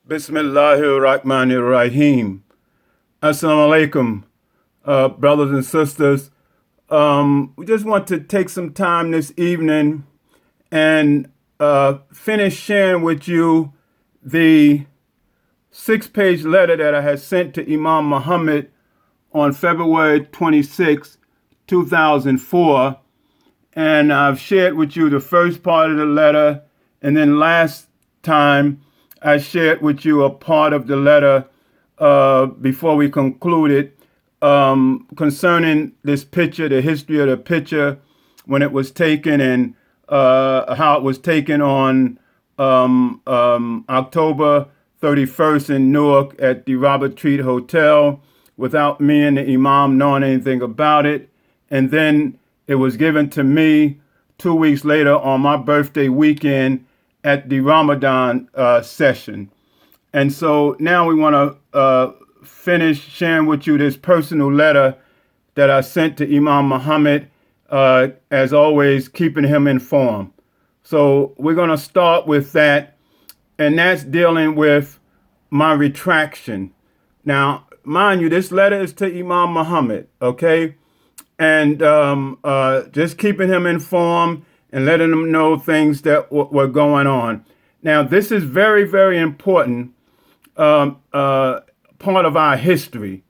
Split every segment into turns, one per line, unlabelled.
Bismillahirrahmanirrahim. Assalamu alaikum, brothers and sisters. We just want to take some time this evening and finish sharing with you the 6-page letter that I had sent to Imam Muhammad on February 26, 2004. And I've shared with you the first part of the letter, and then last time I shared with you a part of the letter before we concluded concerning this picture, the history of the picture, when it was taken, and how it was taken on October 31st in Newark at the Robert Treat Hotel without me and the Imam knowing anything about it. And then it was given to me 2 weeks later on my birthday weekend at the Ramadan session. And so now we want to finish sharing with you this personal letter that I sent to Imam Muhammad, as always, keeping him informed. So we're going to start with that, and that's dealing with my retraction. Now, mind you, this letter is to Imam Muhammad, okay? And just keeping him informed and letting him know things that were going on. Now, this is very, very important part of our history,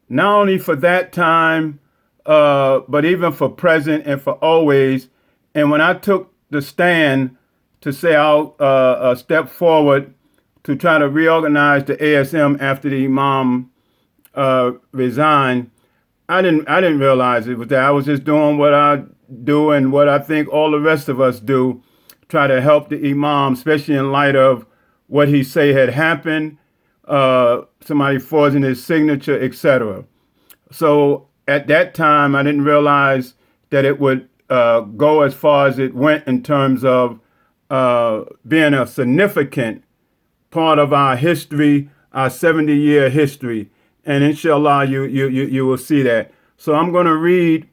not only for that time, but even for present and for always. And when I took the stand to say I'll step forward to try to reorganize the ASM after the Imam resigned, I didn't realize it was that. I was just doing what I do and what I think all the rest of us do, try to help the Imam, especially in light of what he say had happened, somebody forging his signature, etc. So at that time, I didn't realize that it would go as far as it went in terms of being a significant part of our history, our 70-year history. And inshallah, you will see that. So I'm going to read,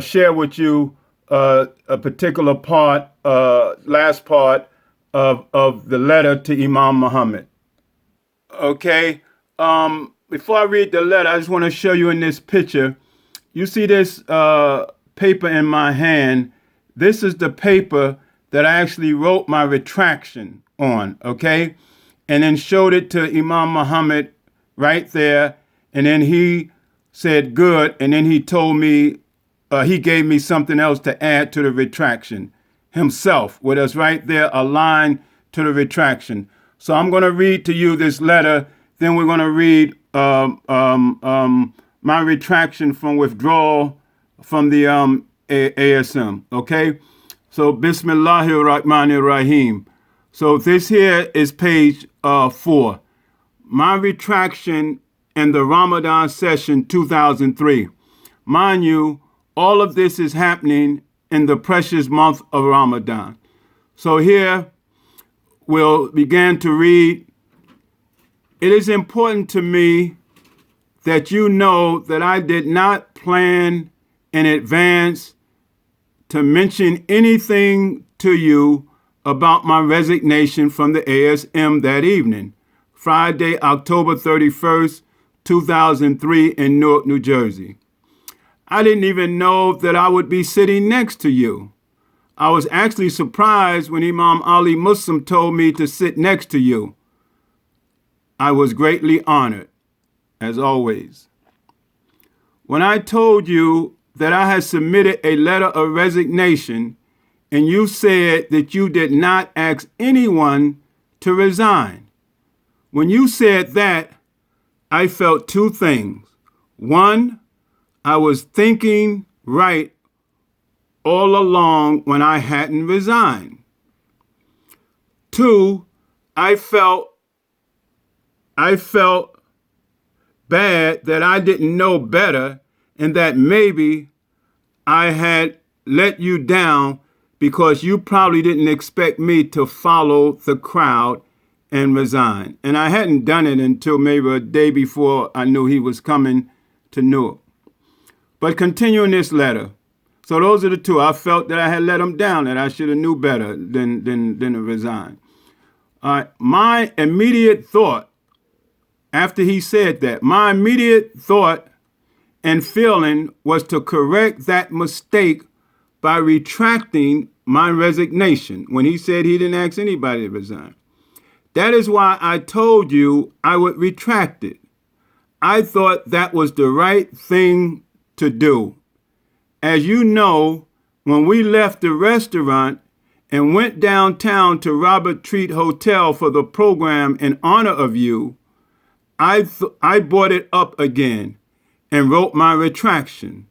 share with you a particular part, last part of the letter to Imam Muhammad. Okay. Before I read the letter, I just want to show you in this picture. You see this paper in my hand. This is the paper that I actually wrote my retraction on. Okay. And then showed it to Imam Muhammad right there, and then he said good, and then he told me, he gave me something else to add to the retraction himself, with us right there aligned to the retraction. So I'm going to read to you this letter, then we're going to read my retraction from withdrawal from the ASM, okay? So Bismillahirrahmanirrahim. So this here is page 4. My retraction in the Ramadan session 2003. Mind you, all of this is happening in the precious month of Ramadan. So here we'll begin to read. It is important to me that you know that I did not plan in advance to mention anything to you about my resignation from the ASM that evening. Friday, October 31st, 2003 in Newark, New Jersey. I didn't even know that I would be sitting next to you. I was actually surprised when Imam Ali Muslim told me to sit next to you. I was greatly honored, as always. When I told you that I had submitted a letter of resignation and you said that you did not ask anyone to resign, when you said that, I felt two things. One, I was thinking right all along when I hadn't resigned. Two, I felt bad that I didn't know better and that maybe I had let you down because you probably didn't expect me to follow the crowd and resign. And I hadn't done it until maybe a day before I knew he was coming to Newark. But continuing this letter. So those are the two. I felt that I had let him down, that I should have knew better than to resign. My immediate thought, after he said that, my immediate thought and feeling was to correct that mistake by retracting my resignation when he said he didn't ask anybody to resign. That is why I told you I would retract it. I thought that was the right thing to do. As you know, when we left the restaurant and went downtown to Robert Treat Hotel for the program in honor of you, I brought it up again and wrote my retraction.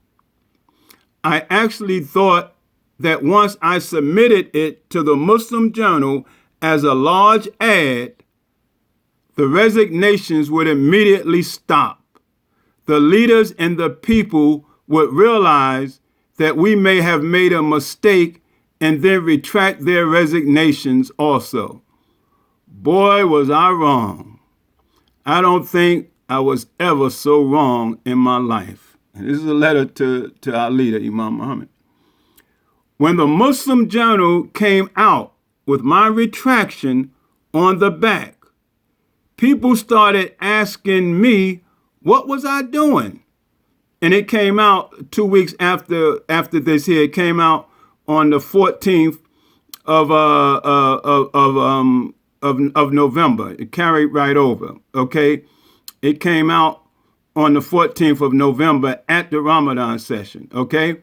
I actually thought that once I submitted it to the Muslim Journal as a large ad, the resignations would immediately stop. The leaders and the people would realize that we may have made a mistake and then retract their resignations also. Boy, was I wrong. I don't think I was ever so wrong in my life. And this is a letter to our leader, Imam Muhammad. When the Muslim Journal came out with my retraction on the back, people started asking me, what was I doing? And it came out 2 weeks after this here. It came out on the 14th of November. It carried right over. Okay, it came out on the 14th of November at the Ramadan session. Okay,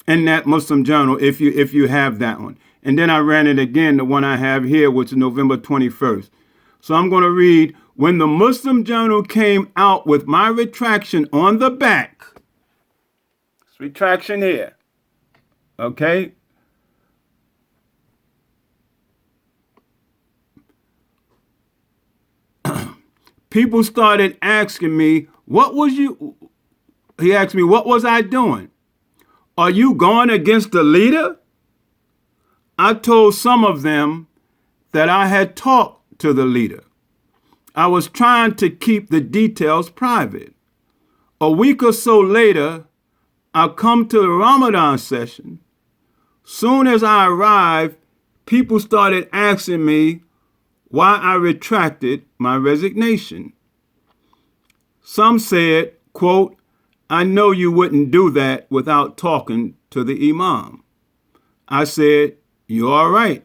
in that Muslim Journal, if you have that one. And then I ran it again, the one I have here, which is November 21st. So I'm going to read, when the Muslim Journal came out with my retraction on the back. It's retraction here. Okay. People started asking me, he asked me, what was I doing? Are you going against the leader? I told some of them that I had talked to the leader. I was trying to keep the details private. A week or so later, I come to the Ramadan session. Soon as I arrived, people started asking me why I retracted my resignation. Some said, quote, I know you wouldn't do that without talking to the Imam. I said, you're all right.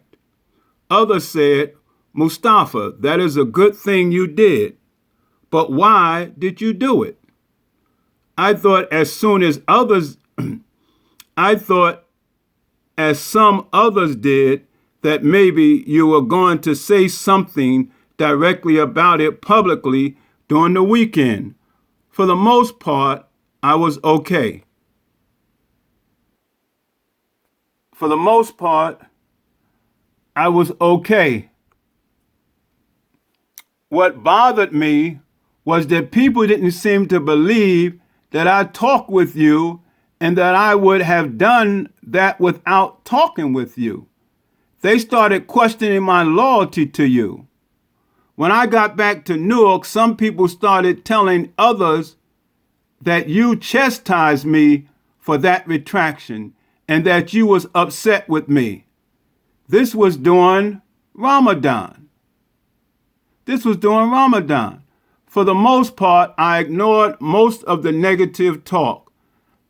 Others said, Mustafa, that is a good thing you did, but why did you do it? I thought as some others did, that maybe you were going to say something directly about it publicly during the weekend. For the most part, I was okay. For the most part, I was okay. What bothered me was that people didn't seem to believe that I talked with you and that I would have done that without talking with you. They started questioning my loyalty to you. When I got back to Newark, some people started telling others that you chastised me for that retraction and that you was upset with me. This was during Ramadan. For the most part, I ignored most of the negative talk.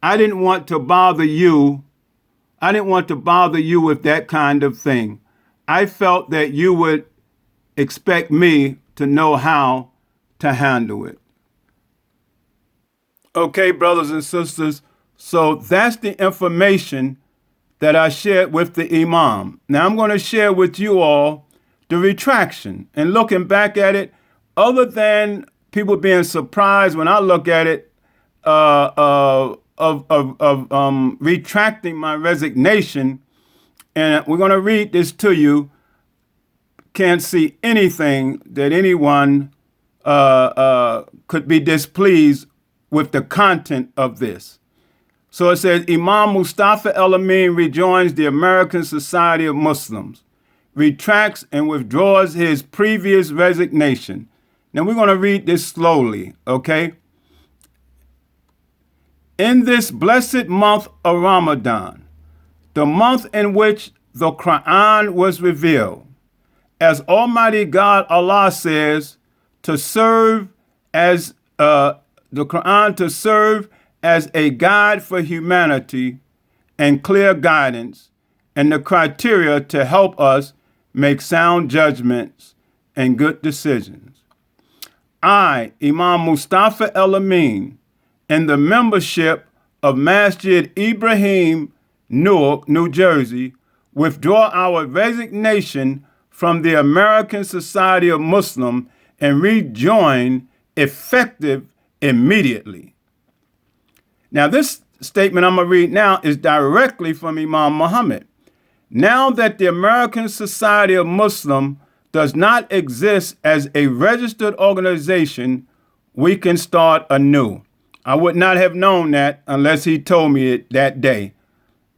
I didn't want to bother you. With that kind of thing. I felt that you would expect me to know how to handle it. Okay, brothers and sisters, so that's the information that I shared with the Imam. Now I'm going to share with you all the retraction. And looking back at it, other than people being surprised when I look at it, retracting my resignation, and we're going to read this to you. Can't see anything that anyone could be displeased with the content of this. So it says, Imam Mustafa El-Amin rejoins the American Society of Muslims, retracts and withdraws his previous resignation. Now we're going to read this slowly, okay? In this blessed month of Ramadan, the month in which the Quran was revealed, as Almighty God Allah says, to serve as the Quran to serve as a guide for humanity and clear guidance and the criteria to help us make sound judgments and good decisions. I, Imam Mustafa El-Amin, and the membership of Masjid Ibrahim, Newark, New Jersey, withdraw our resignation from the American Society of Muslims and rejoin effective immediately. Now, this statement I'm going to read now is directly from Imam Muhammad. Now that the American Society of Muslims does not exist as a registered organization, we can start anew. I would not have known that unless he told me it that day,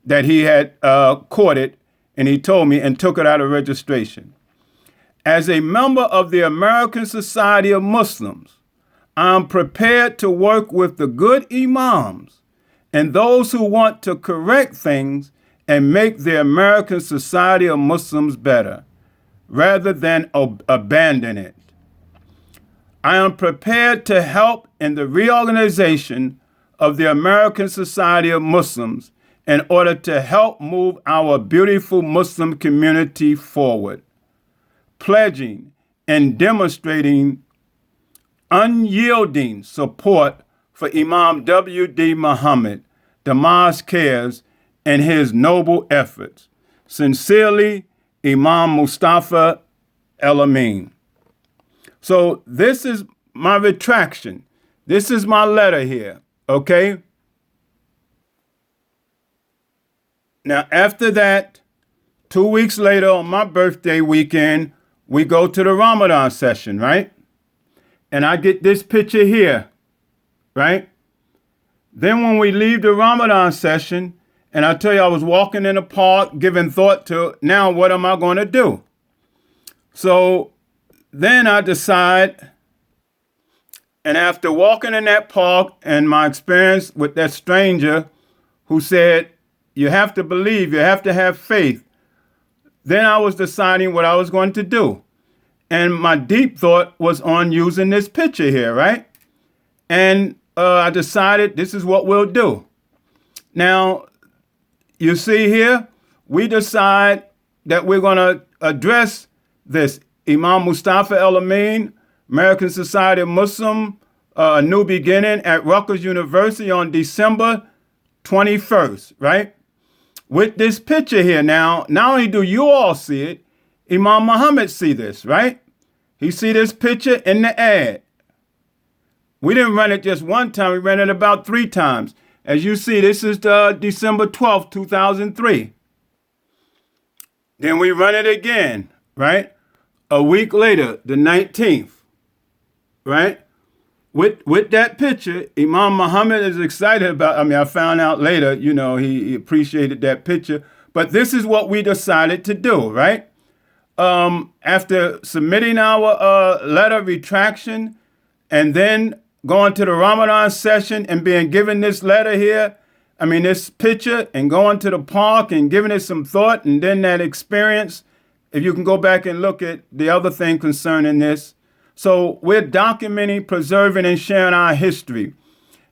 that he had caught it, and he told me and took it out of registration. As a member of the American Society of Muslims, I am prepared to work with the good imams and those who want to correct things and make the American Society of Muslims better, rather than abandon it. I am prepared to help in the reorganization of the American Society of Muslims in order to help move our beautiful Muslim community forward, pledging and demonstrating unyielding support for Imam W.D. Muhammad, Damas Cares, and his noble efforts. Sincerely, Imam Mustafa El-Amin. So this is my retraction. This is my letter here, okay? Now, after that, 2 weeks later on my birthday weekend, we go to the Ramadan session, right? And I get this picture here, right? Then when we leave the Ramadan session, and I tell you I was walking in the park giving thought to, now what am I going to do? So then I decide, and after walking in that park and my experience with that stranger who said, you have to believe, you have to have faith, then I was deciding what I was going to do. And my deep thought was on using this picture here, right? And I decided this is what we'll do. Now, you see here, we decide that we're going to address this. Imam Mustafa El-Amin, American Society of Muslims, A New Beginning at Rutgers University on December 21st, right? With this picture here now, not only do you all see it, Imam Muhammad see this, right? He see this picture in the ad. We didn't run it just one time, we ran it about 3 times. As you see, this is December 12th, 2003. Then we run it again, right? A week later, the 19th, right? With that picture, Imam Muhammad is excited about, I found out later, he appreciated that picture. But this is what we decided to do, right? After submitting our letter of retraction and then going to the Ramadan session and being given this letter here, this picture, and going to the park and giving it some thought, and then that experience, if you can go back and look at the other thing concerning this. So we're documenting, preserving, and sharing our history.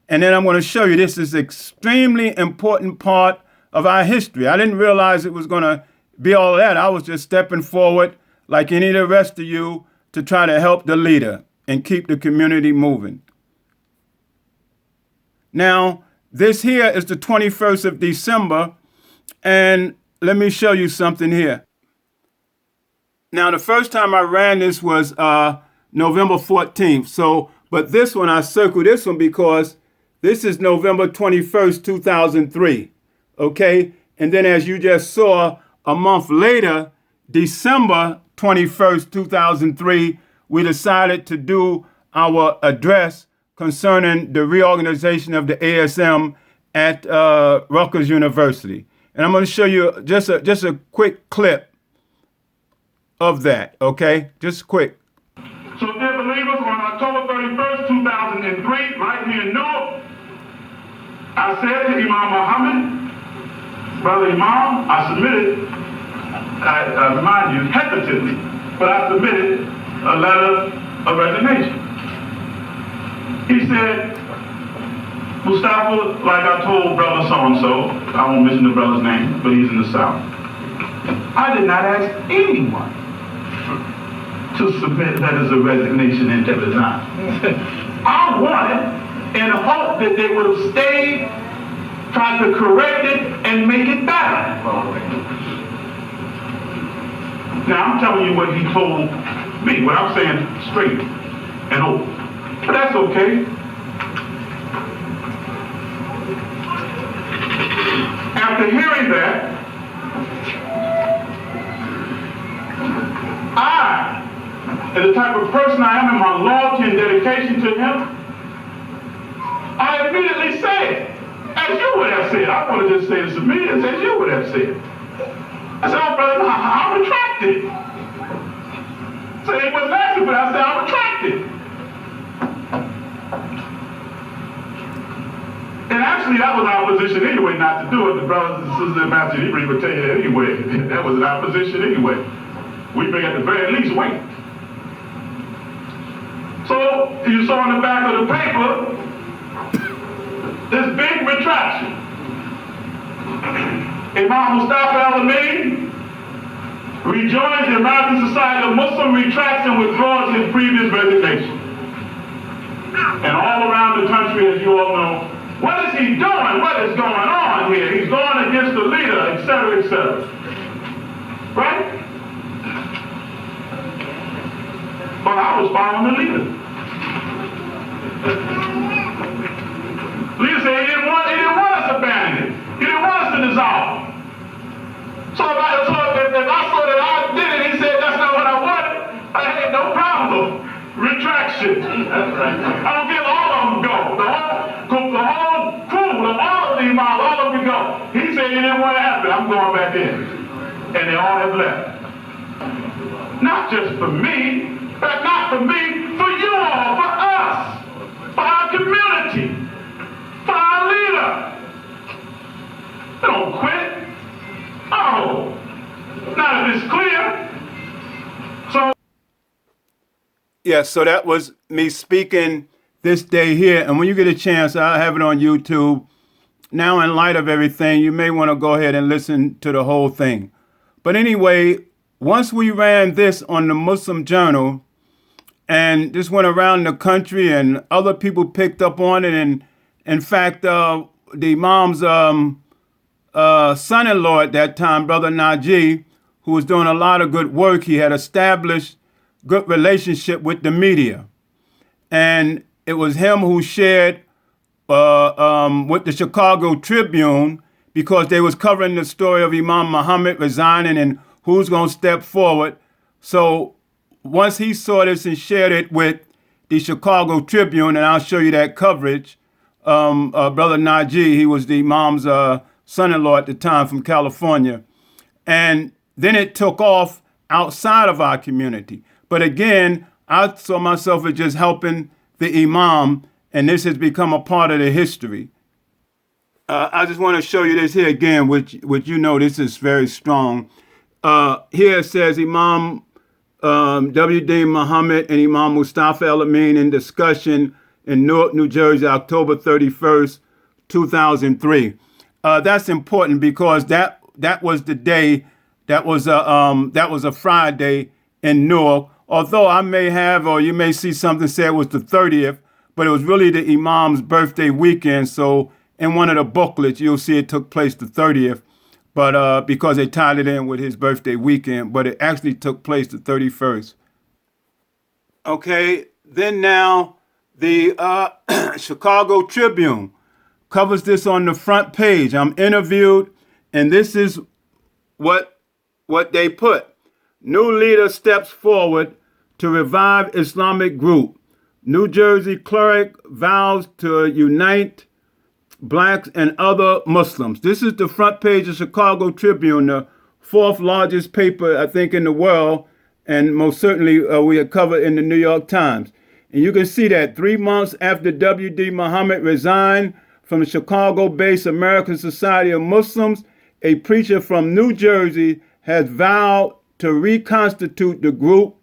And then I'm going to show you this is extremely important part of our history. I didn't realize it was going to be all that. I was just stepping forward like any of the rest of you to try to help the leader and keep the community moving. Now, this here is the 21st of December, and let me show you something here. Now, the first time I ran this was November 14th. But this one, I circled this one because this is November 21st, 2003. Okay? And then as you just saw, a month later, December 21st, 2003, we decided to do our address concerning the reorganization of the ASM at Rutgers University. And I'm going to show you just a quick clip of that, okay? Just quick.
So, dear believers, on October 31st, 2003, right here in Newark, I said to Imam Muhammad, Brother Imam, I submitted, I remind you, hesitantly, but I submitted a letter of resignation. He said, Mustafa, like I told brother so-and-so, I won't mention the brother's name, but he's in the South. I did not ask anyone to submit letters of resignation and to resign. I wanted, in the hope that they would have stayed, tried to correct it, and make it better. Now, I'm telling you what he told me, what I'm saying straight and open. But that's okay. After hearing that, I, as the type of person I am in my loyalty and dedication to him, I immediately said, as you would have said, I want to just say this immediately, as you would have said. I said, oh, brother, I'm retracted. So they wasn't asking, but I said, I'm retracted. And actually, that was our position anyway, not to do it. The brothers and sisters in Master Hebrew would tell you that anyway. That was our position anyway. We may at the very least wait. So, you saw in the back of the paper, this big retraction. Imam Mustafa El-Amin rejoins the American Society of Muslim retracts and withdraws his previous resignation. And all around the country, as you all know, what is he doing? What is going on here? He's going against the leader, etc., etc. Right? But I was following the leader. Leader said he didn't want us to abandon it. He didn't want us to dissolve. So if I saw that I did it, he said that's not what I wanted. I had no problem. Retraction. I don't give all of them go. The whole crew, all of the Imam, all of them go. He said he didn't want to happen. I'm going back in. And they all have left. Not just for me, but not for me, for you all, for us, for our community, for our leader. They don't quit. Oh, not if it's clear. So.
Yeah, so that was me speaking this day here. And when you get a chance, I'll have it on YouTube. Now, in light of everything, you may want to go ahead and listen to the whole thing. But anyway, once we ran this on the Muslim Journal, and this went around the country and other people picked up on it. And in fact, the Imam's son-in-law at that time, Brother Najee, who was doing a lot of good work, he had established good relationship with the media. And it was him who shared with the Chicago Tribune, because they was covering the story of Imam Muhammad resigning and who's going to step forward. So once he saw this and shared it with the Chicago Tribune, and I'll show you that coverage, Brother Najee, he was the Imam's son-in-law at the time from California. And then it took off outside of our community. But again, I saw myself as just helping the Imam, and this has become a part of the history. I just want to show you this here again, which you know this is very strong. Here it says Imam W.D. Muhammad and Imam Mustafa El-Amin in discussion in Newark, New Jersey, October 31st, 2003. That's important because that was the day, that was a Friday in Newark. Although I may have, or you may see something say it was the 30th, but it was really the Imam's birthday weekend. So in one of the booklets, you'll see it took place the 30th, but because they tied it in with his birthday weekend, but it actually took place the 31st. Okay, then now the Chicago Tribune covers this on the front page. I'm interviewed, and this is what they put. New leader steps forward to revive Islamic group. New Jersey cleric vows to unite blacks and other Muslims. This is the front page of Chicago Tribune, the fourth largest paper, I think, in the world, and most certainly we had covered in the New York Times. And you can see that 3 months after W.D. Muhammad resigned from the Chicago-based American Society of Muslims, a preacher from New Jersey has vowed to reconstitute the group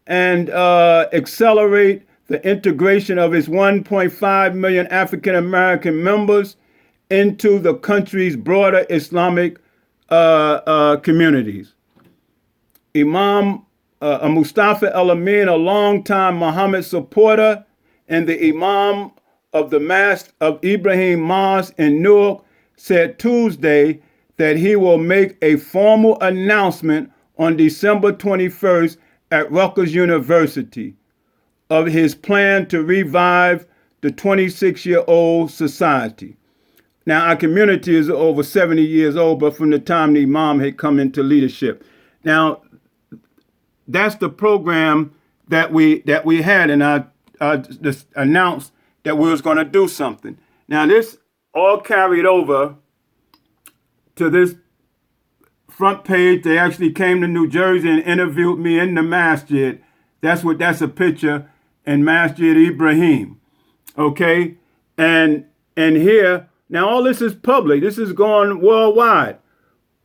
and accelerate the integration of its 1.5 million African American members into the country's broader Islamic communities. Imam Mustafa El-Amin, a longtime Muhammad supporter and the Imam of the Mosque of Ibrahim Mosque in Newark, said Tuesday that he will make a formal announcement on December 21st at Rutgers University of his plan to revive the 26-year-old society. Now, our community is over 70 years old, but from the time the Imam had come into leadership. Now, that's the program that we had, and I just announced that we was going to do something. Now, this all carried over to this front page. They actually came to New Jersey and interviewed me in the masjid. That's a picture in Masjid Ibrahim. Okay? And here, now all this is public. This is going worldwide.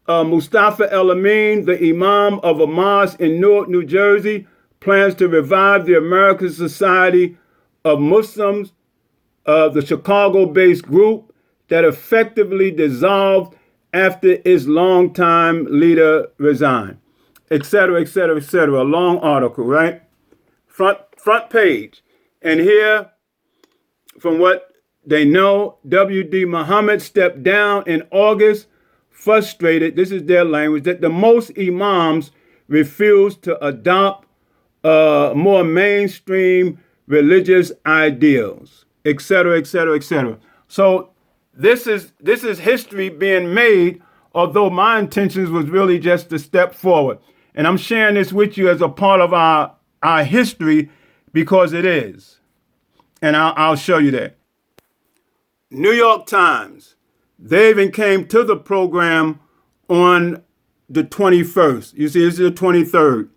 Mustafa El-Amin, the Imam of a mosque in Newark, New Jersey, plans to revive the American Society of Muslims, the Chicago-based group that effectively dissolved after its longtime leader resigned, etc., etc., etc. A long article, right? Front page. And here, from what they know, W.D. Muhammad stepped down in August, frustrated, this is their language, that the most imams refused to adopt more mainstream religious ideals, etc., etc., etc. So this is history being made, although my intentions was really just to step forward. And I'm sharing this with you as a part of our history because it is. And I'll show you that. New York Times, they even came to the program on the 21st. You see, this is the 23rd,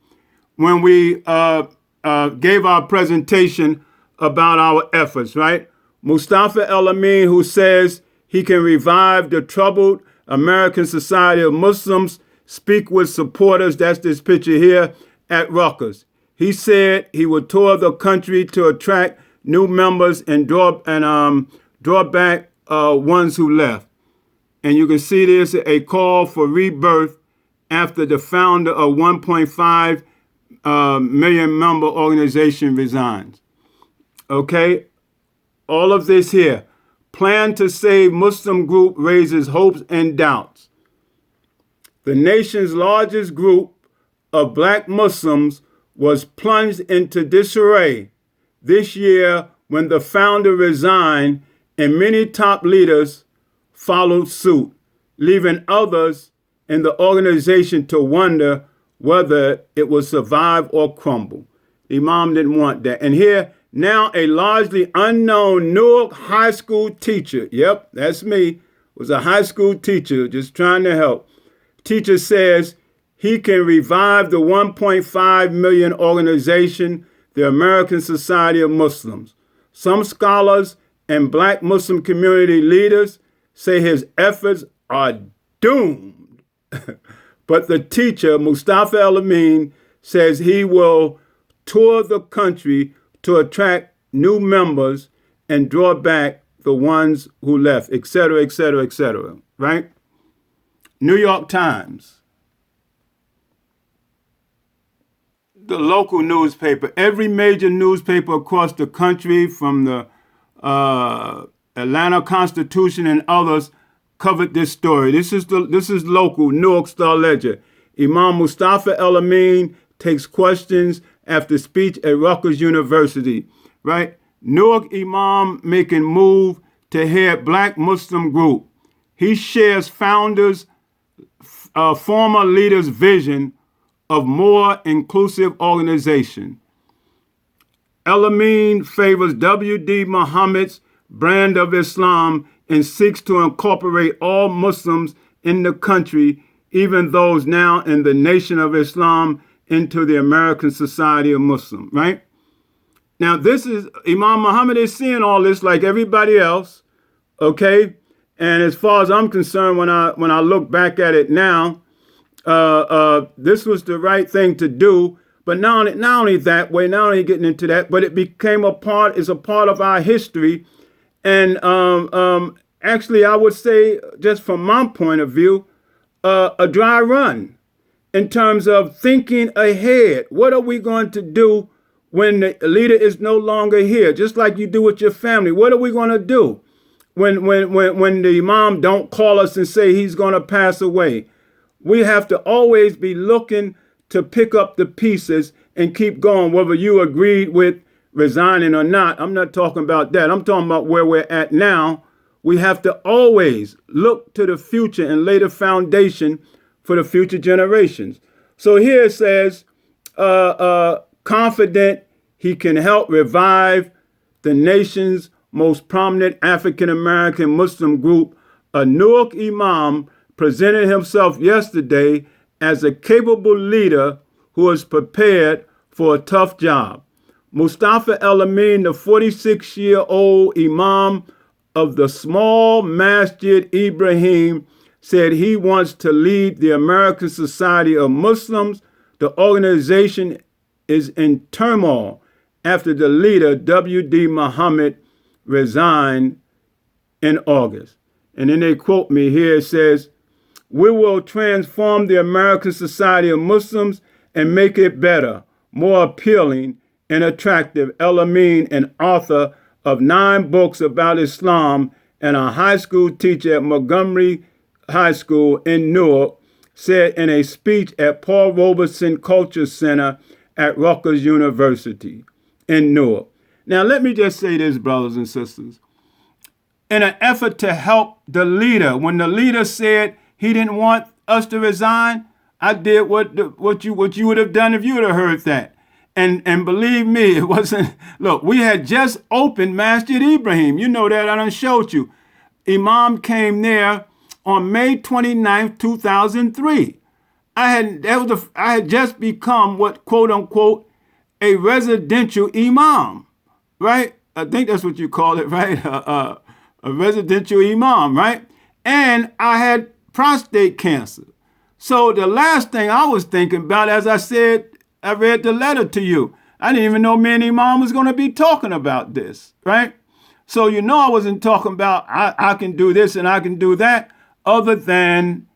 when we gave our presentation about our efforts, right? Mustafa El-Amin, who says he can revive the troubled American Society of Muslims, speak with supporters, that's this picture here, at Rutgers. He said he would tour the country to attract new members and draw back ones who left. And you can see this, a call for rebirth after the founder of 1.5 million member organization resigns. Okay, all of this here. Plan to save Muslim group raises hopes and doubts. The nation's largest group of black Muslims was plunged into disarray this year when the founder resigned and many top leaders followed suit, leaving others in the organization to wonder whether it would survive or crumble. The Imam didn't want that. And here, now a largely unknown Newark high school teacher, yep, that's me, was a high school teacher just trying to help. Teacher says he can revive the 1.5 million organization, the American Society of Muslims. Some scholars and black Muslim community leaders say his efforts are doomed. But the teacher, Mustafa El-Amin, says he will tour the country to attract new members and draw back the ones who left, etc., etc., etc., right? New York Times, the local newspaper, every major newspaper across the country, from the Atlanta Constitution and others, covered this story. This is local, Newark Star Ledger. Imam Mustafa El-Amin takes questions after speech at Rutgers University, right? Newark Imam making move to head black Muslim group. He shares founders, former leaders' vision of more inclusive organization. El-Amin favors W.D. Muhammad's brand of Islam and seeks to incorporate all Muslims in the country, even those now in the Nation of Islam, into the American Society of Muslims, right? Now, this is, Imam Muhammad is seeing all this like everybody else, okay? And as far as I'm concerned, when I look back at it now, This was the right thing to do. But not only that way, not only getting into that, but it became is a part of our history. And actually, I would say, just from my point of view, a dry run in terms of thinking ahead. What are we going to do when the leader is no longer here? Just like you do with your family. What are we going to do when the imam don't call us and say he's going to pass away? We have to always be looking to pick up the pieces and keep going, whether you agreed with resigning or not. I'm not talking about that. I'm talking about where we're at now. We have to always look to the future and lay the foundation for the future generations. So here it says, confident he can help revive the nation's most prominent African-American Muslim group, a Newark Imam presented himself yesterday as a capable leader who is prepared for a tough job. Mustafa El-Amin, the 46-year-old Imam of the small Masjid Ibrahim, said he wants to lead the American Society of Muslims. The organization is in turmoil after the leader, W.D. Muhammad, resigned in August. And then they quote me here. It says, "We will transform the American Society of Muslims and make it better, more appealing and attractive." El-Amin, an author of 9 books about Islam and a high school teacher at Montgomery High School in Newark, said in a speech at Paul Robeson Culture Center at Rutgers University in Newark. Now, let me just say this, brothers and sisters. In an effort to help the leader, when the leader said he didn't want us to resign, I did what you would have done if you would have heard that. And believe me, it wasn't, look, we had just opened Masjid Ibrahim. You know that, I done showed you. Imam came there on May 29th, 2003. I had just become what, quote unquote, a residential imam, right? I think that's what you call it, right? A residential imam, right? And I had prostate cancer. So the last thing I was thinking about, as I said, I read the letter to you. I didn't even know me and Imam was going to be talking about this, right? So you know I wasn't talking about I can do this and I can do that, other than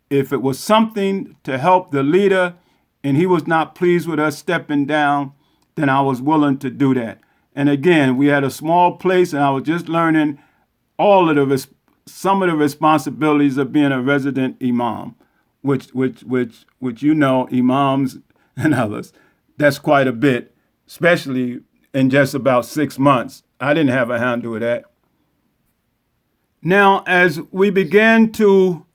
if it was something to help the leader and he was not pleased with us stepping down, then I was willing to do that. And again, we had a small place and I was just learning some of the responsibilities of being a resident imam, which you know, imams and others, that's quite a bit, especially in just about 6 months. I didn't have a handle of that. Now, as we began to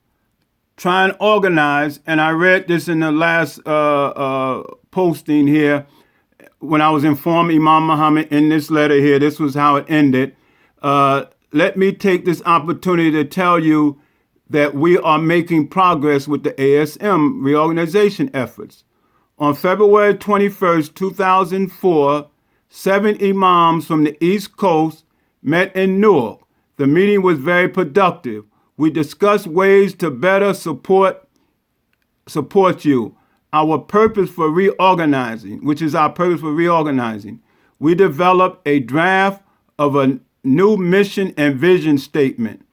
try and organize, and I read this in the last posting here, when I was informed Imam Muhammad in this letter here, this was how it ended. Let me take this opportunity to tell you that we are making progress with the ASM reorganization efforts. On February 21st, 2004, 7 imams from the East Coast met in Newark. The meeting was very productive. We discussed ways to better support you. Our purpose for reorganizing, which is our purpose for reorganizing. We developed a draft of a new mission and vision statement,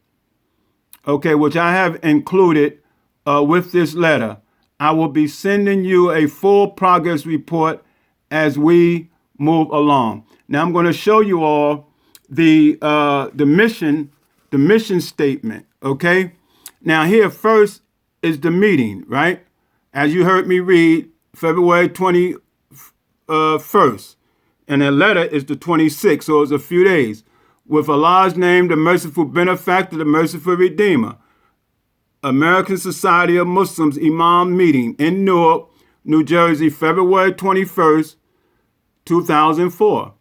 okay, which I have included with this letter. I will be sending you a full progress report as we move along. Now I'm going to show you all the mission statement, okay? Now here first is the meeting, right? As you heard me read, February 21st, and the letter is the 26th, so it's a few days. With Allah's name, the merciful benefactor, the merciful redeemer. American Society of Muslims Imam meeting in Newark, New Jersey, February 21st, 2004.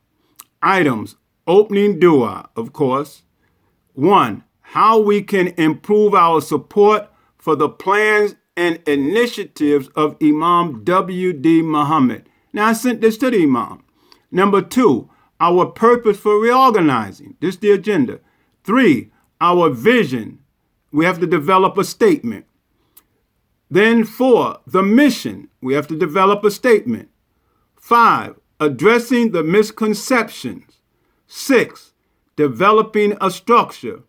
Items, opening dua, of course. 1, how we can improve our support for the plans and initiatives of Imam W.D. Muhammad. Now, I sent this to the Imam. Number 2, our purpose for reorganizing. This is the agenda. 3, our vision. We have to develop a statement. Then 4, the mission. We have to develop a statement. 5, addressing the misconceptions. 6, developing a structure.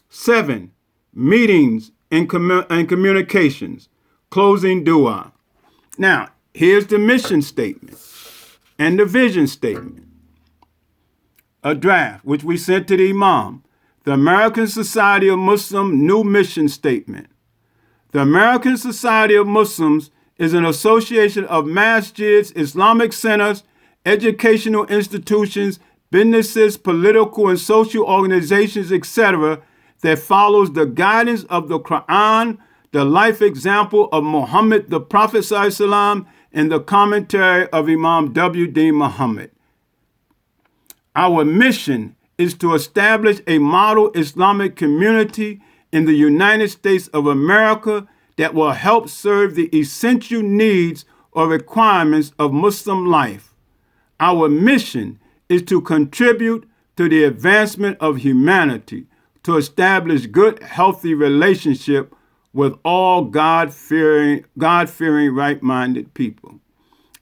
7, meetings and communications. Closing dua. Now, here's the mission statement and the vision statement. A draft, which we sent to the Imam. The American Society of Muslims new mission statement. The American Society of Muslims is an association of masjids, Islamic centers, educational institutions, businesses, political and social organizations, etc., that follows the guidance of the Quran, the life example of Muhammad, the Prophet ﷺ, and the commentary of Imam W.D. Muhammad. Our mission is to establish a model Islamic community in the United States of America that will help serve the essential needs or requirements of Muslim life. Our mission is to contribute to the advancement of humanity, to establish good, healthy relationship with all God-fearing, right-minded people.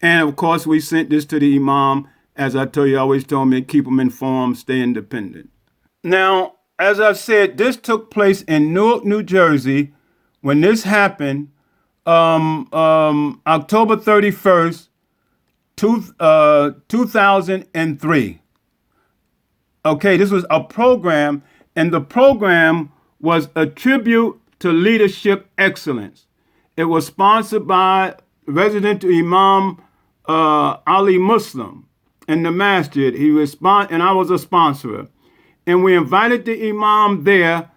And of course, we sent this to the Imam. As I told you, always told me, keep them informed, stay independent. Now, as I said, this took place in Newark, New Jersey. When this happened, October 31st, 2003. Okay, this was a program, and the program was a tribute to leadership excellence. It was sponsored by resident Imam Ali Muslim in the masjid. And I was a sponsor. And we invited the Imam there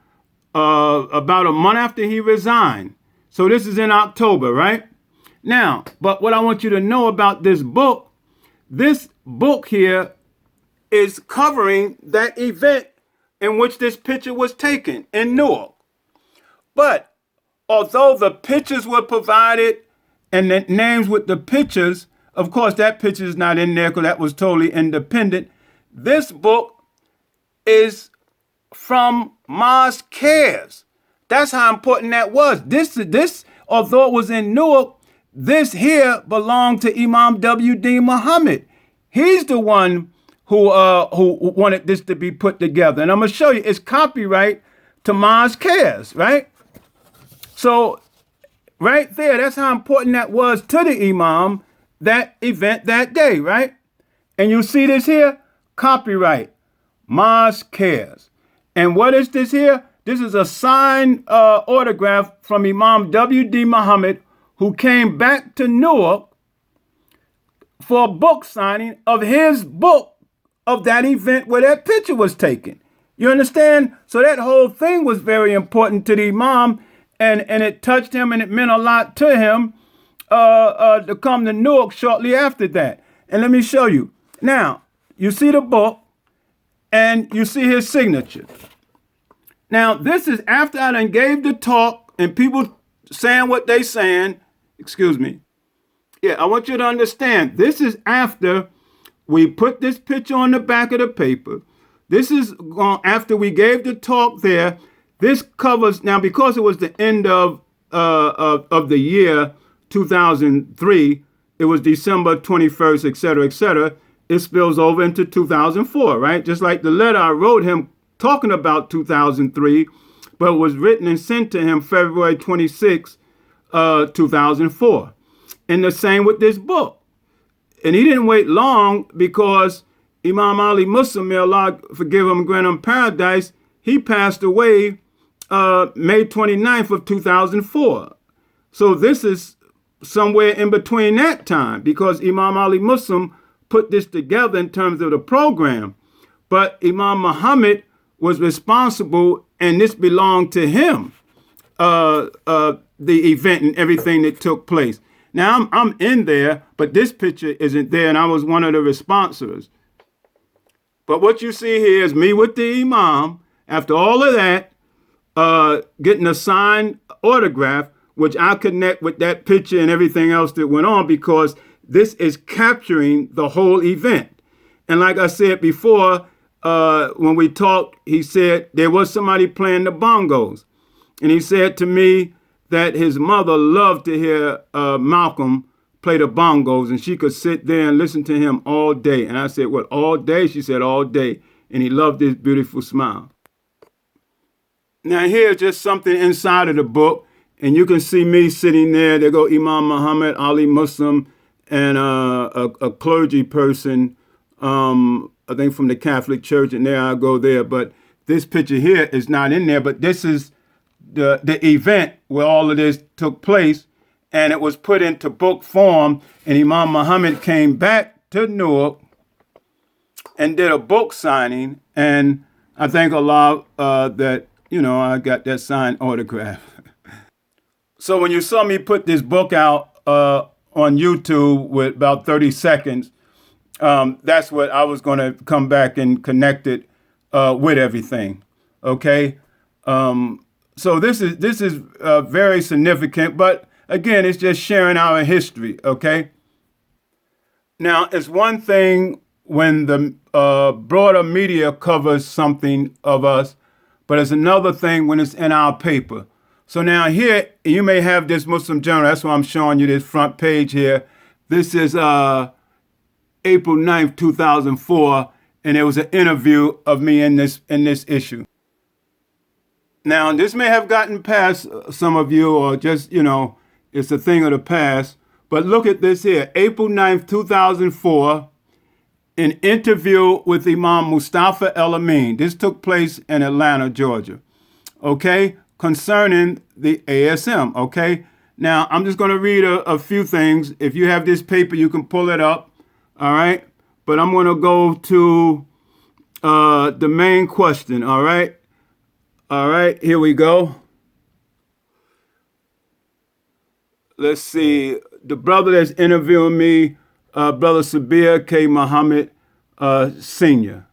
about a month after he resigned. So this is in October, right? Now, but what I want you to know about this book here is covering that event in which this picture was taken in Newark. But although the pictures were provided and the names with the pictures, of course, that picture is not in there because that was totally independent. This book is from Mosque Cares. That's how important that was. This, although it was in Newark, this here belonged to Imam W.D. Muhammad. He's the one who wanted this to be put together. And I'm going to show you, it's copyright to Mosque Cares, right? So right there, that's how important that was to the Imam, that event that day, right? And you see this here, copyright, Mosque Cares. And what is this here? This is a signed autograph from Imam W.D. Muhammad, who came back to Newark for a book signing of his book of that event where that picture was taken. You understand? So that whole thing was very important to the Imam, and it touched him, and it meant a lot to him to come to Newark shortly after that. And let me show you. Now, you see the book, and you see his signature. Now, this is after I done gave the talk, and people saying what they saying. Excuse me. Yeah, I want you to understand. This is after we put this picture on the back of the paper. This is after we gave the talk there. This covers, now because it was the end of the year 2003, it was December 21st, et cetera, it spills over into 2004, right? Just like the letter I wrote him talking about 2003, but it was written and sent to him February 26, 2004. And the same with this book. And he didn't wait long, because Imam Ali Muslim, may Allah forgive him and grant him paradise, he passed away May 29th of 2004. So this is somewhere in between that time, because Imam Ali Muslim put this together in terms of the program. But Imam Muhammad was responsible, and this belonged to him, the event and everything that took place. Now, I'm in there, but this picture isn't there, and I was one of the sponsors. But what you see here is me with the Imam, after all of that, getting a signed autograph, which I connect with that picture and everything else that went on, because this is capturing the whole event. And like I said before, when we talked, he said there was somebody playing the bongos. And he said to me that his mother loved to hear Malcolm play the bongos, and she could sit there and listen to him all day. And I said, what, all day? She said, all day. And he loved his beautiful smile. Now, here's just something inside of the book, and you can see me sitting there. There go Imam Muhammad, Ali Muslim, and a clergy person, I think from the Catholic Church, and there I go there. But this picture here is not in there, but this is the event where all of this took place, and it was put into book form, and Imam Muhammad came back to Newark and did a book signing, and I thank Allah that, I got that signed autograph. So when you saw me put this book out on YouTube with about 30 seconds, that's what I was going to come back and connect it with everything. Okay. So this is very significant, but again, it's just sharing our history. Okay. Now, it's one thing when the broader media covers something of us, but it's another thing when it's in our paper. So now here, you may have this Muslim Journal. That's why I'm showing you this front page here. This is April 9th, 2004, and there was an interview of me in this issue. Now, this may have gotten past some of you, or just, it's a thing of the past. But look at this here. April 9th, 2004, an interview with Imam Mustafa El-Amin. This took place in Atlanta, Georgia. Okay? Concerning the ASM. Okay? Now, I'm just going to read a few things. If you have this paper, you can pull it up. All right? But I'm going to go to the main question. All right? All right, here we go. Let's see. The brother that's interviewing me, Brother Sabir K. Muhammad Sr.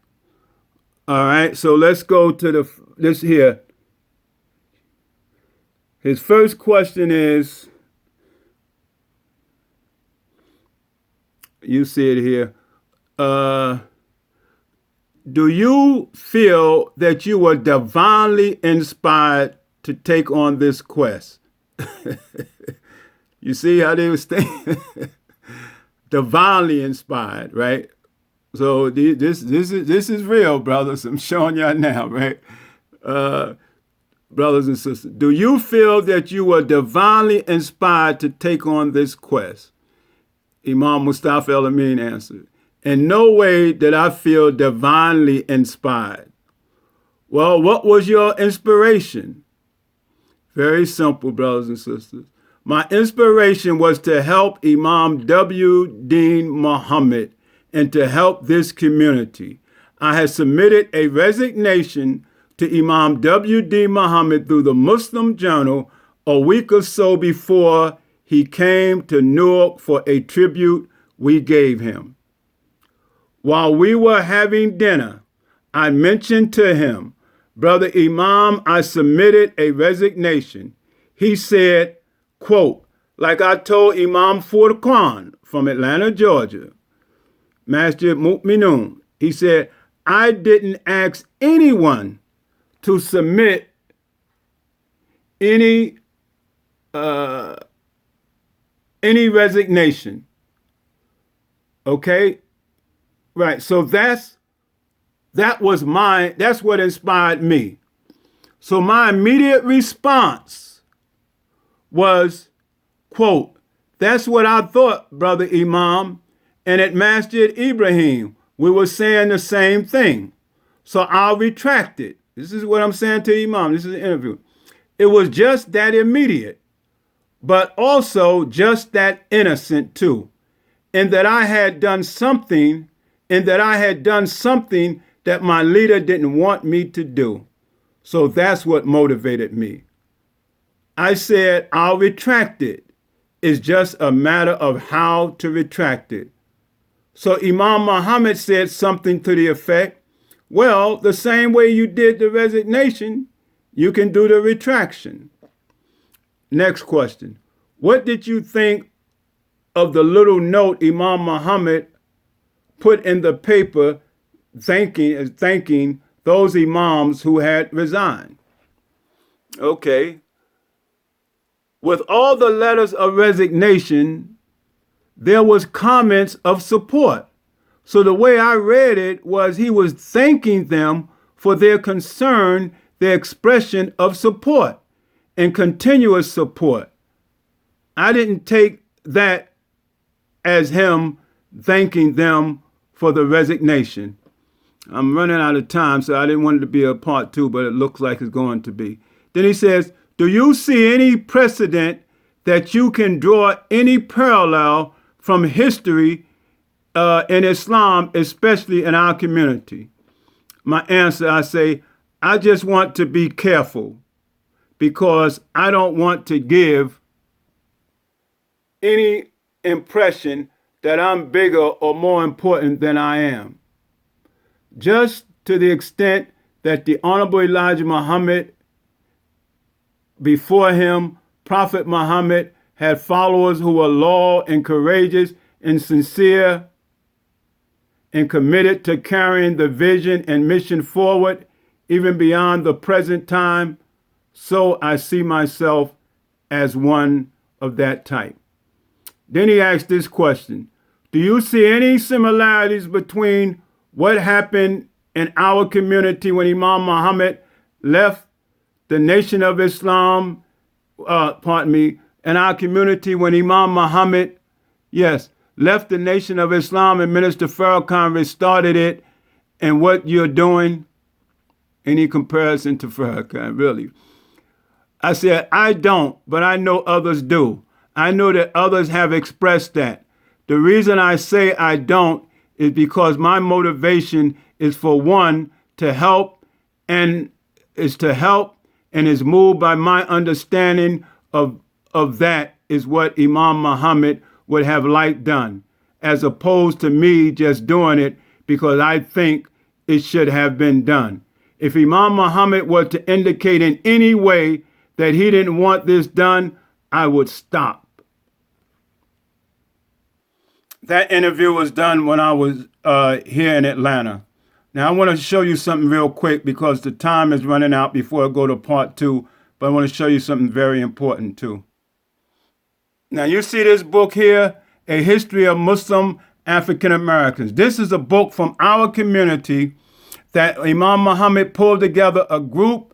All right, so let's go to this here. His first question is, you see it here. Do you feel that you were divinely inspired to take on this quest? You see how they were saying? Divinely inspired, right? So this is real, brothers. I'm showing y'all now, right? Brothers and sisters, do you feel that you were divinely inspired to take on this quest? Imam Mustafa El-Amin answered, in no way did I feel divinely inspired. Well, what was your inspiration? Very simple, brothers and sisters. My inspiration was to help Imam W. Deen Muhammad and to help this community. I had submitted a resignation to Imam W. Deen Muhammad through the Muslim Journal a week or so before he came to Newark for a tribute we gave him. While we were having dinner, I mentioned to him, Brother Imam, I submitted a resignation. He said, quote, like I told Imam Furqan from Atlanta, Georgia, Masjid Mu'minun, he said, I didn't ask anyone to submit any resignation. Okay? Right. So that's what inspired me. So my immediate response was, quote, that's what I thought, Brother Imam. And at Masjid Ibrahim, we were saying the same thing. So I'll retract it. This is what I'm saying to Imam. This is an interview. It was just that immediate, but also just that innocent too. And that I had done something that my leader didn't want me to do. So that's what motivated me. I said, I'll retract it. It's just a matter of how to retract it. So Imam Muhammad said something to the effect, well, the same way you did the resignation, you can do the retraction. Next question. What did you think of the little note Imam Muhammad put in the paper thanking those imams who had resigned? Okay. with all the letters of resignation, there was comments of support. So the way I read it was he was thanking them for their concern, their expression of support and continuous support. I didn't take that as him thanking them for the resignation. I'm running out of time, so I didn't want it to be a part 2, but it looks like it's going to be. Then he says, do you see any precedent that you can draw any parallel from history in Islam, especially in our community? My answer, I say, I just want to be careful because I don't want to give any impression that I'm bigger or more important than I am. Just to the extent that the Honorable Elijah Muhammad, before him, Prophet Muhammad, had followers who were loyal and courageous and sincere and committed to carrying the vision and mission forward, even beyond the present time, so I see myself as one of that type. Then he asked this question, do you see any similarities between what happened in our community when Imam Muhammad left the Nation of Islam, in our community when Imam Muhammad, left the Nation of Islam and Minister Farrakhan restarted it, and what you're doing? Any comparison to Farrakhan, really? I said, I don't, but I know others do. I know that others have expressed that. The reason I say I don't is because my motivation is for one, to help and is moved by my understanding of that is what Imam Muhammad would have liked done, as opposed to me just doing it because I think it should have been done. If Imam Muhammad were to indicate in any way that he didn't want this done, I would stop. That interview was done when I was here in Atlanta. Now, I want to show you something real quick because the time is running out before I go to part 2, but I want to show you something very important too. Now, you see this book here, A History of Muslim African Americans. This is a book from our community that Imam Muhammad pulled together a group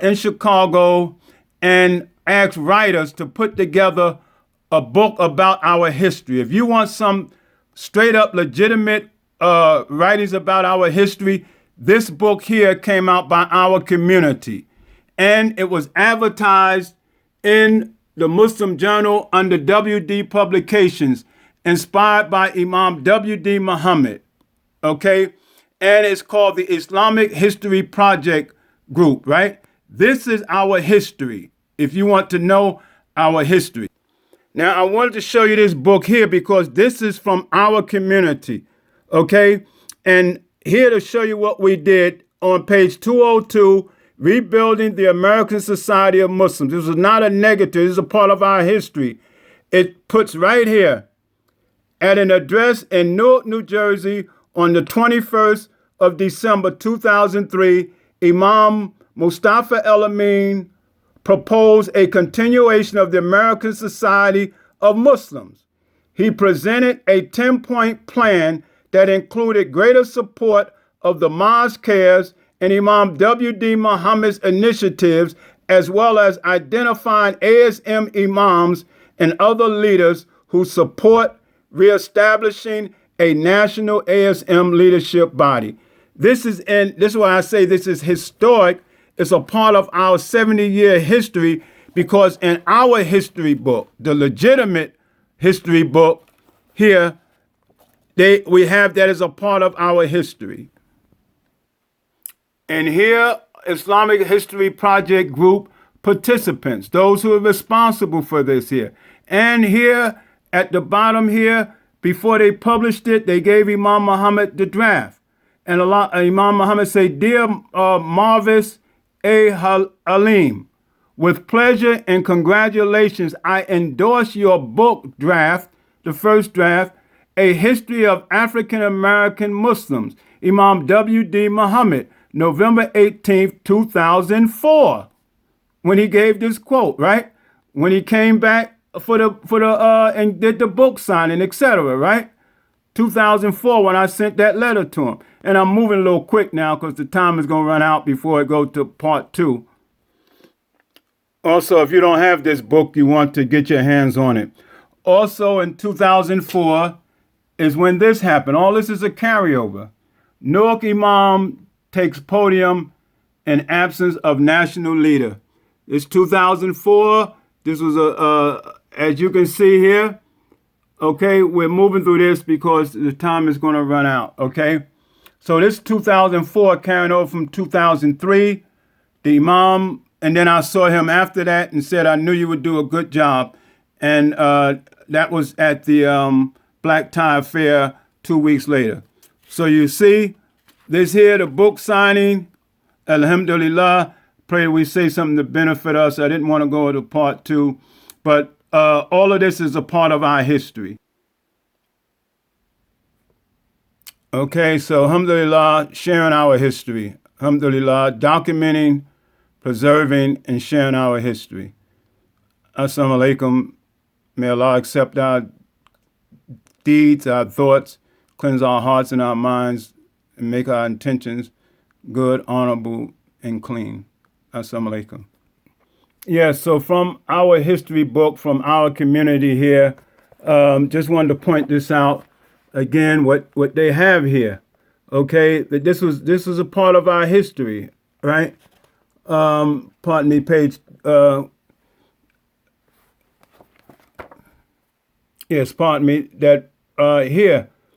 in Chicago and asked writers to put together a book about our history. If you want some straight up legitimate writings about our history, this book here came out by our community. And it was advertised in the Muslim Journal under WD Publications, inspired by Imam W.D. Muhammad. Okay? And it's called the Islamic History Project Group, right? This is our history, if you want to know our history. Now, I wanted to show you this book here because this is from our community, okay? And here to show you what we did on page 202, Rebuilding the American Society of Muslims. This is not a negative. This is a part of our history. It puts right here, at an address in Newark, New Jersey, on the 21st of December, 2003, Imam Mustafa El-Amin proposed a continuation of the American Society of Muslims. He presented a 10-point plan that included greater support of the Mosque Cares and Imam W.D. Muhammad's initiatives, as well as identifying ASM imams and other leaders who support reestablishing a national ASM leadership body. This is why I say this is historic. It's a part of our 70-year history because in our history book, the legitimate history book here, we have that as a part of our history. And here, Islamic History Project Group participants, those who are responsible for this here. And here, at the bottom here, before they published it, they gave Imam Muhammad the draft. And Imam Muhammad said, Dear Marvis El-Amin, with pleasure and congratulations, I endorse your book draft, the first draft, A History of African American Muslims, Imam W.D. Muhammad, November 18th, 2004, when he gave this quote, right? when he came back and did the book signing, etc. Right? 2004 when I sent that letter to him. And I'm moving a little quick now because the time is going to run out before it goes to part 2. Also, if you don't have this book, you want to get your hands on it. Also, in 2004 is when this happened. All this is a carryover. Newark Imam takes podium in absence of national leader. It's 2004. This was as you can see here. Okay, we're moving through this because the time is going to run out. Okay, so this 2004 carrying over from 2003. The Imam, and then I saw him after that and said, I knew you would do a good job. And that was at the Black Tie Affair 2 weeks later. So you see this here, the book signing, alhamdulillah. Pray we say something to benefit us. I didn't want to go to part 2, but all of this is a part of our history. Okay, so alhamdulillah, sharing our history. Alhamdulillah, documenting, preserving, and sharing our history. Assalamu alaikum. May Allah accept our deeds, our thoughts, cleanse our hearts and our minds, and make our intentions good, honorable, and clean. Assalamu alaikum. Yeah, so from our history book, from our community here, just wanted to point this out again, what they have here. Okay, that this was a part of our history, right? Pardon me, page. Yes, pardon me. That here